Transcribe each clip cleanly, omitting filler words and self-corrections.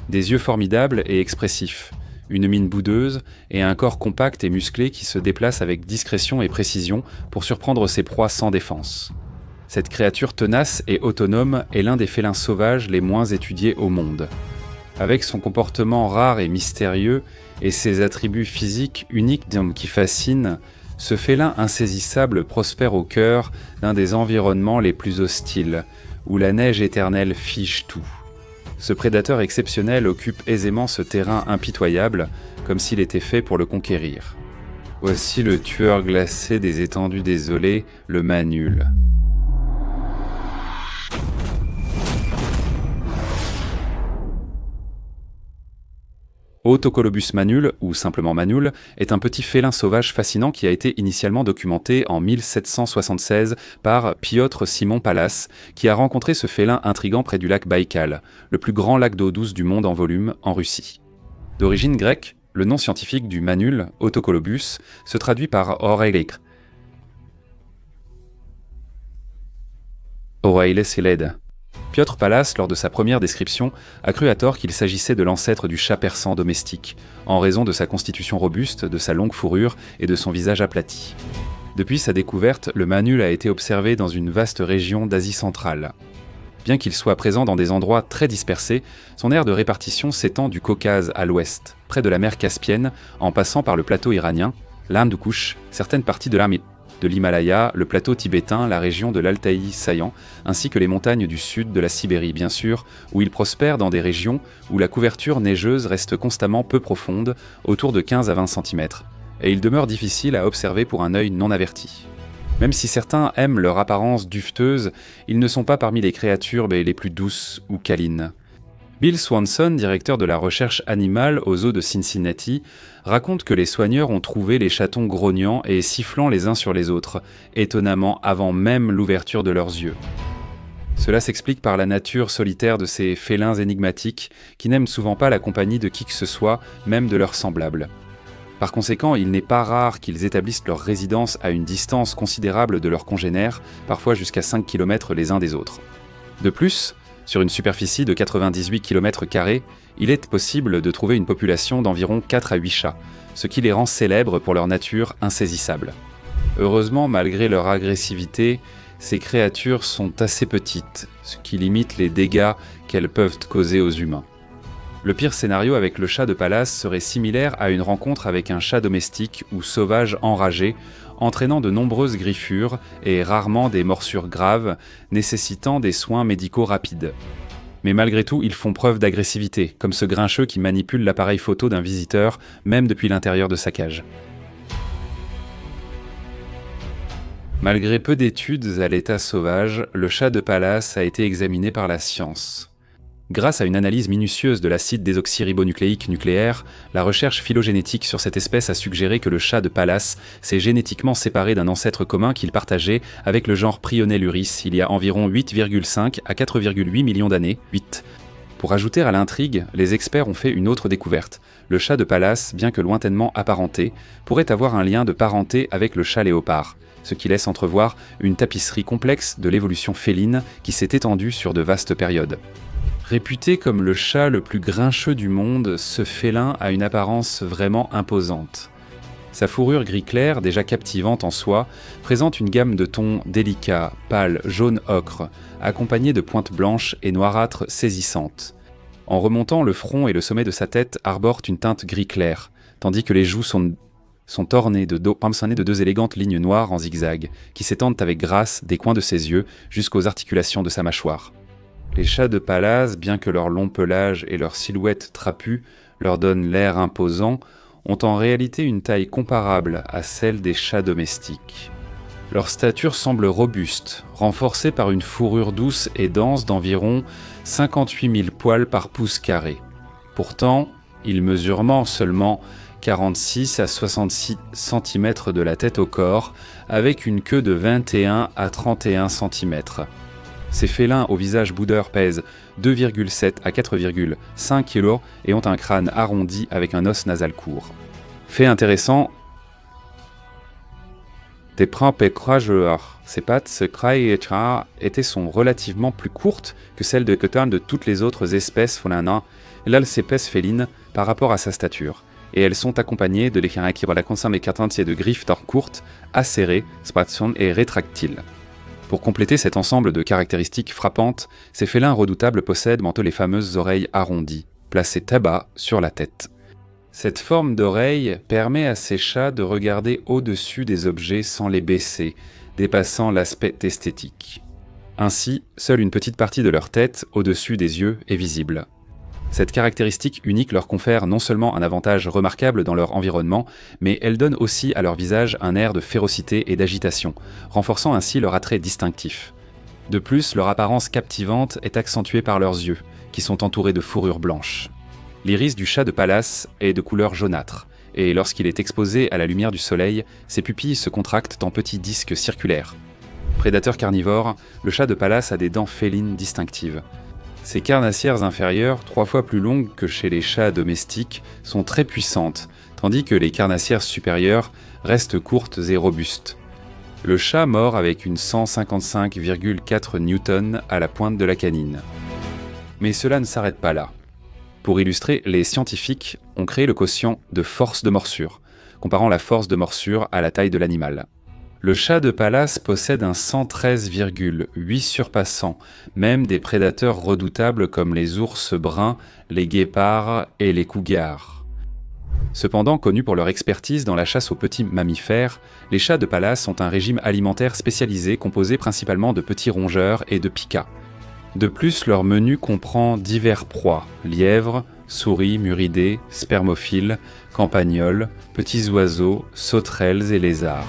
des yeux formidables et expressifs, une mine boudeuse et un corps compact et musclé qui se déplace avec discrétion et précision pour surprendre ses proies sans défense. Cette créature tenace et autonome est l'un des félins sauvages les moins étudiés au monde. Avec son comportement rare et mystérieux et ses attributs physiques uniques qui fascinent, ce félin insaisissable prospère au cœur d'un des environnements les plus hostiles, où la neige éternelle fige tout. Ce prédateur exceptionnel occupe aisément ce terrain impitoyable, comme s'il était fait pour le conquérir. Voici le tueur glacé des étendues désolées, le Manul. Autocolobus manul, ou simplement manul, est un petit félin sauvage fascinant qui a été initialement documenté en 1776 par Piotr Simon Pallas, qui a rencontré ce félin intrigant près du lac Baïkal, le plus grand lac d'eau douce du monde en volume, en Russie. D'origine grecque, le nom scientifique du manul, Autocolobus, se traduit par Oreiles Siled. Piotr Pallas, lors de sa première description, a cru à tort qu'il s'agissait de l'ancêtre du chat persan domestique, en raison de sa constitution robuste, de sa longue fourrure et de son visage aplati. Depuis sa découverte, le manul a été observé dans une vaste région d'Asie centrale. Bien qu'il soit présent dans des endroits très dispersés, son aire de répartition s'étend du Caucase à l'ouest, près de la mer Caspienne, en passant par le plateau iranien, l'Hindoukouche, certaines parties de l'Himalaya, le plateau tibétain, la région de l'Altaï-Sayan, ainsi que les montagnes du sud de la Sibérie, bien sûr, où il prospère dans des régions où la couverture neigeuse reste constamment peu profonde, autour de 15 à 20 cm, et il demeure difficile à observer pour un œil non averti. Même si certains aiment leur apparence duveteuse, ils ne sont pas parmi les créatures les plus douces ou câlines. Bill Swanson, directeur de la recherche animale au zoo de Cincinnati, raconte que les soigneurs ont trouvé les chatons grognant et sifflant les uns sur les autres, étonnamment avant même l'ouverture de leurs yeux. Cela s'explique par la nature solitaire de ces félins énigmatiques qui n'aiment souvent pas la compagnie de qui que ce soit, même de leurs semblables. Par conséquent, il n'est pas rare qu'ils établissent leur résidence à une distance considérable de leurs congénères, parfois jusqu'à 5 km les uns des autres. De plus, sur une superficie de 98 km², il est possible de trouver une population d'environ 4 à 8 chats, ce qui les rend célèbres pour leur nature insaisissable. Heureusement, malgré leur agressivité, ces créatures sont assez petites, ce qui limite les dégâts qu'elles peuvent causer aux humains. Le pire scénario avec le chat de Pallas serait similaire à une rencontre avec un chat domestique ou sauvage enragé, entraînant de nombreuses griffures et rarement des morsures graves, nécessitant des soins médicaux rapides. Mais malgré tout, ils font preuve d'agressivité, comme ce grincheux qui manipule l'appareil photo d'un visiteur, même depuis l'intérieur de sa cage. Malgré peu d'études à l'état sauvage, le chat de Pallas a été examiné par la science. Grâce à une analyse minutieuse de l'acide désoxyribonucléique nucléaire, la recherche phylogénétique sur cette espèce a suggéré que le chat de Pallas s'est génétiquement séparé d'un ancêtre commun qu'il partageait avec le genre Prioneluris il y a environ 8,5 à 4,8 millions d'années. 8. Pour ajouter à l'intrigue, les experts ont fait une autre découverte. Le chat de Pallas, bien que lointainement apparenté, pourrait avoir un lien de parenté avec le chat léopard, ce qui laisse entrevoir une tapisserie complexe de l'évolution féline qui s'est étendue sur de vastes périodes. Réputé comme le chat le plus grincheux du monde, ce félin a une apparence vraiment imposante. Sa fourrure gris clair, déjà captivante en soi, présente une gamme de tons délicats, pâles, jaune ocre, accompagnés de pointes blanches et noirâtres saisissantes. En remontant, le front et le sommet de sa tête arborent une teinte gris clair, tandis que les joues sont ornées de deux élégantes lignes noires en zigzag, qui s'étendent avec grâce des coins de ses yeux jusqu'aux articulations de sa mâchoire. Les chats de Pallas, bien que leur long pelage et leur silhouette trapue leur donnent l'air imposant, ont en réalité une taille comparable à celle des chats domestiques. Leur stature semble robuste, renforcée par une fourrure douce et dense d'environ 58 000 poils par pouce carré. Pourtant, ils mesurent seulement 46 à 66 cm de la tête au corps, avec une queue de 21 à 31 cm. Ces félins au visage boudeur pèsent 2,7 à 4,5 kg et ont un crâne arrondi avec un os nasal court. Fait intéressant, Des prends-pécrageurs. Ses pattes, étaient sont relativement plus courtes que celles de toutes les autres espèces félines, félines par rapport à sa stature, et elles sont accompagnées de de griffes courtes, acérées, et rétractiles. Pour compléter cet ensemble de caractéristiques frappantes, ces félins redoutables possèdent les fameuses oreilles arrondies, placées très bas sur la tête. Cette forme d'oreille permet à ces chats de regarder au-dessus des objets sans les baisser, dépassant l'aspect esthétique. Ainsi, seule une petite partie de leur tête, au-dessus des yeux, est visible. Cette caractéristique unique leur confère non seulement un avantage remarquable dans leur environnement, mais elle donne aussi à leur visage un air de férocité et d'agitation, renforçant ainsi leur attrait distinctif. De plus, leur apparence captivante est accentuée par leurs yeux, qui sont entourés de fourrures blanches. L'iris du chat de Pallas est de couleur jaunâtre, et lorsqu'il est exposé à la lumière du soleil, ses pupilles se contractent en petits disques circulaires. Prédateur carnivore, le chat de Pallas a des dents félines distinctives. Ses carnassières inférieures, 3 fois plus longues que chez les chats domestiques, sont très puissantes, tandis que les carnassières supérieures restent courtes et robustes. Le chat mord avec une 155,4 Newton à la pointe de la canine. Mais cela ne s'arrête pas là. Pour illustrer, les scientifiques ont créé le quotient de force de morsure, comparant la force de morsure à la taille de l'animal. Le chat de Pallas possède un 113,8 surpassant, même des prédateurs redoutables comme les ours bruns, les guépards et les cougars. Cependant, connus pour leur expertise dans la chasse aux petits mammifères, les chats de Pallas ont un régime alimentaire spécialisé composé principalement de petits rongeurs et de picas. De plus, leur menu comprend divers proies, lièvres, souris, muridés, spermophiles, campagnols, petits oiseaux, sauterelles et lézards.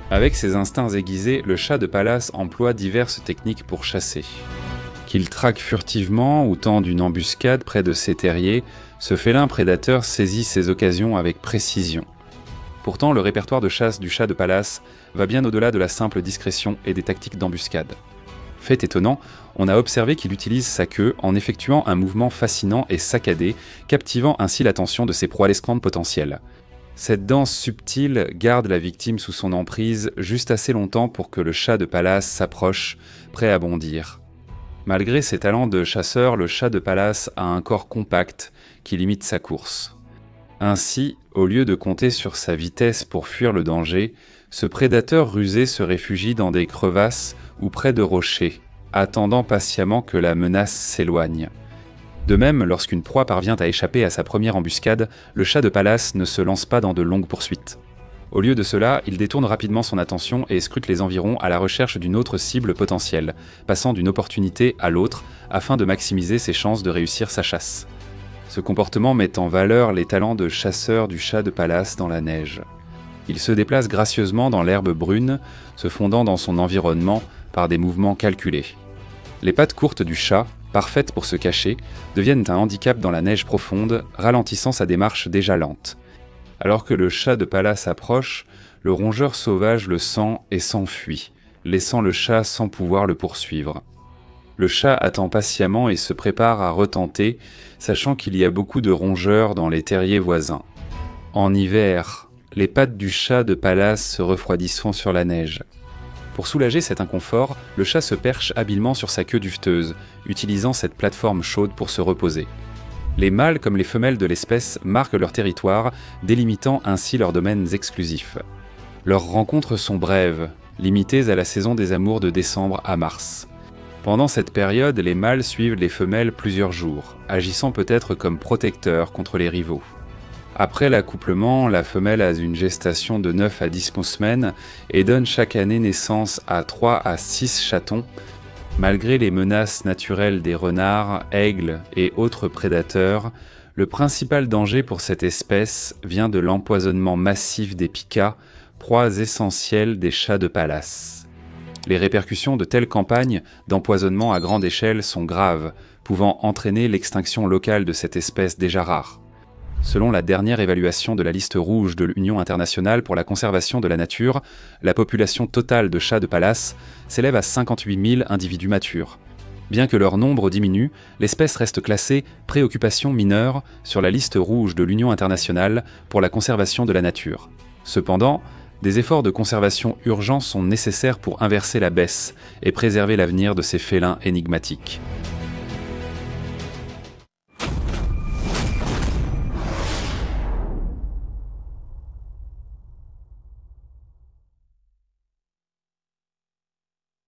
Avec ses instincts aiguisés, le chat de Pallas emploie diverses techniques pour chasser. Qu'il traque furtivement ou tende une embuscade près de ses terriers, ce félin prédateur saisit ses occasions avec précision. Pourtant, le répertoire de chasse du chat de Pallas va bien au-delà de la simple discrétion et des tactiques d'embuscade. Fait étonnant, on a observé qu'il utilise sa queue en effectuant un mouvement fascinant et saccadé, captivant ainsi l'attention de ses proies lesclantes potentielles. Cette danse subtile garde la victime sous son emprise juste assez longtemps pour que le chat de Pallas s'approche, prêt à bondir. Malgré ses talents de chasseur, le chat de Pallas a un corps compact qui limite sa course. Ainsi, au lieu de compter sur sa vitesse pour fuir le danger, ce prédateur rusé se réfugie dans des crevasses ou près de rochers, attendant patiemment que la menace s'éloigne. De même, lorsqu'une proie parvient à échapper à sa première embuscade, le chat de Pallas ne se lance pas dans de longues poursuites. Au lieu de cela, il détourne rapidement son attention et scrute les environs à la recherche d'une autre cible potentielle, passant d'une opportunité à l'autre afin de maximiser ses chances de réussir sa chasse. Ce comportement met en valeur les talents de chasseur du chat de Pallas dans la neige. Il se déplace gracieusement dans l'herbe brune, se fondant dans son environnement par des mouvements calculés. Les pattes courtes du chat, parfaites pour se cacher, deviennent un handicap dans la neige profonde, ralentissant sa démarche déjà lente. Alors que le chat de Pallas approche, le rongeur sauvage le sent et s'enfuit, laissant le chat sans pouvoir le poursuivre. Le chat attend patiemment et se prépare à retenter, sachant qu'il y a beaucoup de rongeurs dans les terriers voisins. En hiver, les pattes du chat de Pallas se refroidissent sur la neige. Pour soulager cet inconfort, le chat se perche habilement sur sa queue duveteuse, utilisant cette plateforme chaude pour se reposer. Les mâles comme les femelles de l'espèce marquent leur territoire, délimitant ainsi leurs domaines exclusifs. Leurs rencontres sont brèves, limitées à la saison des amours de décembre à mars. Pendant cette période, les mâles suivent les femelles plusieurs jours, agissant peut-être comme protecteurs contre les rivaux. Après l'accouplement, la femelle a une gestation de 9 à 10 semaines et donne chaque année naissance à 3 à 6 chatons. Malgré les menaces naturelles des renards, aigles et autres prédateurs, le principal danger pour cette espèce vient de l'empoisonnement massif des picas, proies essentielles des chats de Pallas. Les répercussions de telles campagnes d'empoisonnement à grande échelle sont graves, pouvant entraîner l'extinction locale de cette espèce déjà rare. Selon la dernière évaluation de la liste rouge de l'Union internationale pour la conservation de la nature, la population totale de chats de Pallas s'élève à 58 000 individus matures. Bien que leur nombre diminue, l'espèce reste classée préoccupation mineure sur la liste rouge de l'Union internationale pour la conservation de la nature. Cependant, Des efforts de conservation urgents sont nécessaires pour inverser la baisse et préserver l'avenir de ces félins énigmatiques.